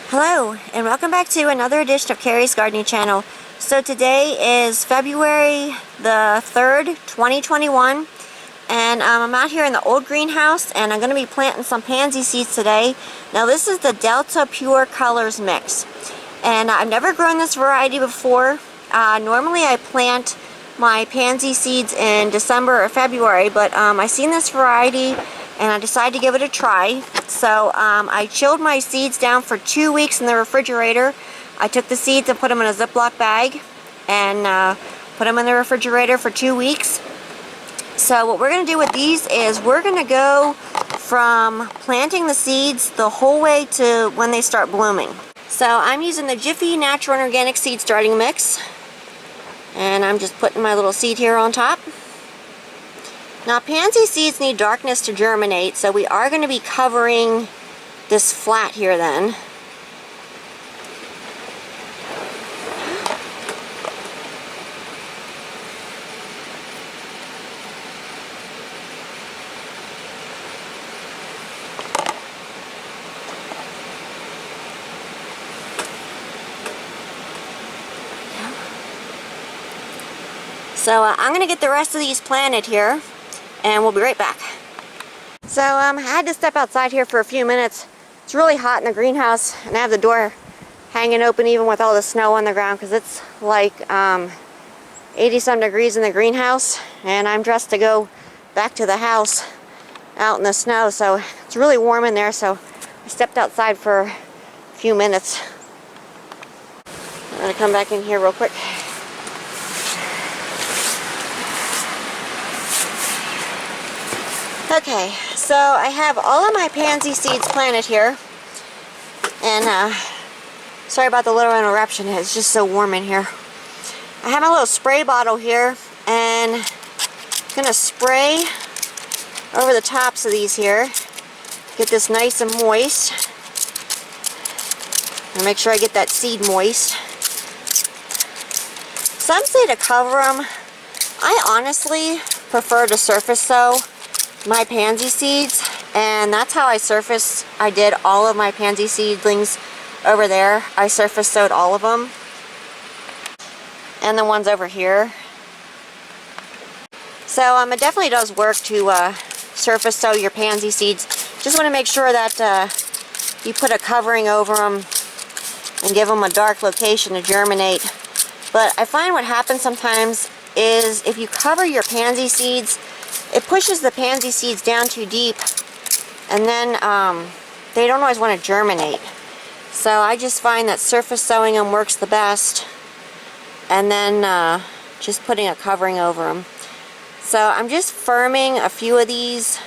Hello, and welcome back to another edition of Carrie's Gardening Channel. So today is February the 3rd, 2021, and I'm out here in the old greenhouse, and I'm going to be planting some pansy seeds today. Now this is the Delta Pure Colors mix, and I've never grown this variety before. Normally I plant my pansy seeds in December or February, but I seen this variety and I decided to give it a try. So I chilled my seeds down for 2 weeks in the refrigerator. I took the seeds and put them in a Ziploc bag and put them in the refrigerator for 2 weeks. So what we're going to do with these is we're going to go from planting the seeds the whole way to when they start blooming. So I'm using the Jiffy Natural and Organic Seed Starting Mix, and I'm just putting my little seed here on top. Now pansy seeds need darkness to germinate, so we are going to be covering this flat here then. So I'm going to get the rest of these planted here, and we'll be right back. So I had to step outside here for a few minutes. It's really hot in the greenhouse, and I have the door hanging open even with all the snow on the ground because it's like 80-some degrees in the greenhouse, and I'm dressed to go back to the house out in the snow, so it's really warm in there, so I stepped outside for a few minutes. I'm going to come back in here real quick. Okay, so I have all of my pansy seeds planted here, and sorry about the little interruption, it's just so warm in here. I have my little spray bottle here, and I'm going to spray over the tops of these here, get this nice and moist, and make sure I get that seed moist. Some say to cover them. I honestly prefer to surface sow my pansy seeds, and that's how I did all of my pansy seedlings over there. I surface sowed all of them, and the ones over here. So it definitely does work to surface sow your pansy seeds. Just want to make sure that you put a covering over them and give them a dark location to germinate. But I find what happens sometimes is if you cover your pansy seeds, it pushes the pansy seeds down too deep, and then they don't always want to germinate. So I just find that surface sowing them works the best, and then just putting a covering over them. So I'm just firming a few of these.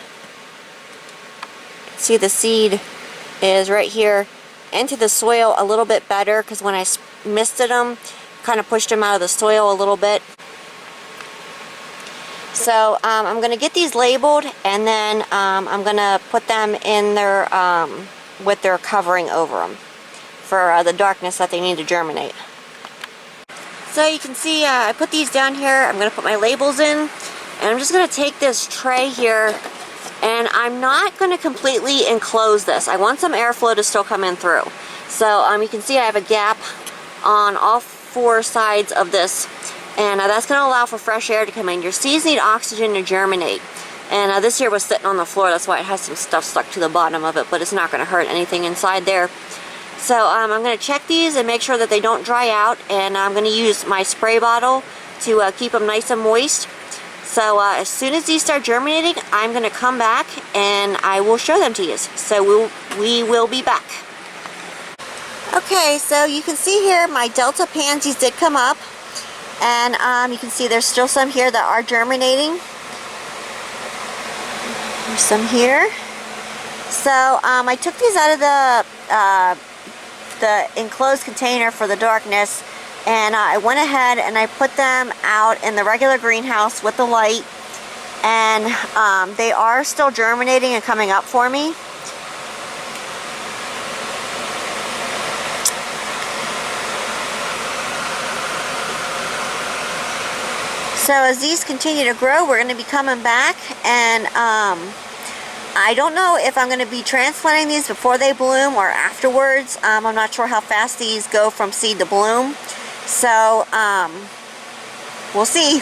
See, the seed is right here into the soil a little bit better, because when I misted them, kind of pushed them out of the soil a little bit. So I'm going to get these labeled, and then I'm going to put them in their with their covering over them for the darkness that they need to germinate. So you can see I put these down here. I'm going to put my labels in, and I'm just going to take this tray here, and I'm not going to completely enclose this. I want some airflow to still come in through. So you can see I have a gap on all four sides of this, and that's going to allow for fresh air to come in. Your seeds need oxygen to germinate, and this here was sitting on the floor. That's why it has some stuff stuck to the bottom of it, but it's not going to hurt anything inside there. So I'm going to check these and make sure that they don't dry out, and I'm going to use my spray bottle to keep them nice and moist. So as soon as these start germinating, I'm going to come back and I will show them to you. So we will be back. Okay, so you can see here my Delta pansies did come up. And you can see there's still some here that are germinating. There's some here. So I took these out of the enclosed container for the darkness, and I went ahead and I put them out in the regular greenhouse with the light, and they are still germinating and coming up for me. So as these continue to grow, we're going to be coming back and I don't know if I'm going to be transplanting these before they bloom or afterwards. I'm not sure how fast these go from seed to bloom. So, we'll see.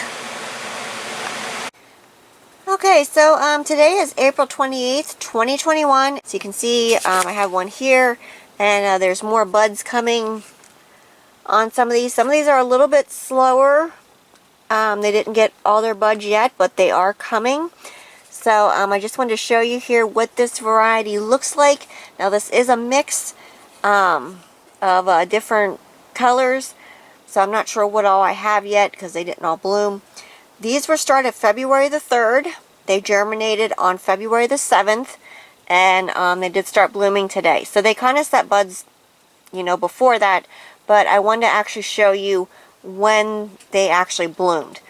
Okay, so today is April 28th, 2021. So you can see I have one here, and there's more buds coming on some of these. Some of these are a little bit slower. They didn't get all their buds yet, but they are coming. So I just wanted to show you here what this variety looks like. Now this is a mix of different colors, so I'm not sure what all I have yet because they didn't all bloom. These were started February the 3rd. They germinated on February the 7th, and they did start blooming today. So they kind of set buds, you know, before that, but I wanted to actually show you when they actually bloomed.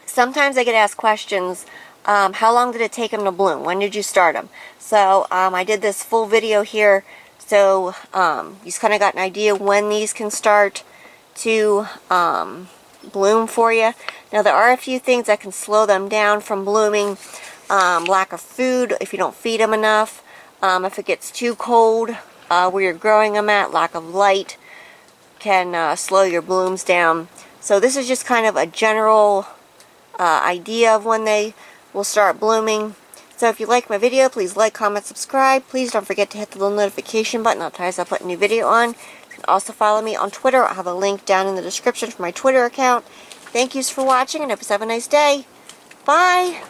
Sometimes I get asked questions, how long did it take them to bloom? When did you start them? So I did this full video here, so you kind of got an idea when these can start to bloom for you. Now there are a few things that can slow them down from blooming. Lack of food, if you don't feed them enough. If it gets too cold where you're growing them at, lack of light can slow your blooms down. So this is just kind of a general idea of when they will start blooming. So if you like my video, please like, comment, subscribe. Please don't forget to hit the little notification button. I'll tell you as I put a new video on. You can also follow me on Twitter. I'll have a link down in the description for my Twitter account. Thank you for watching, and hope you have a nice day. Bye!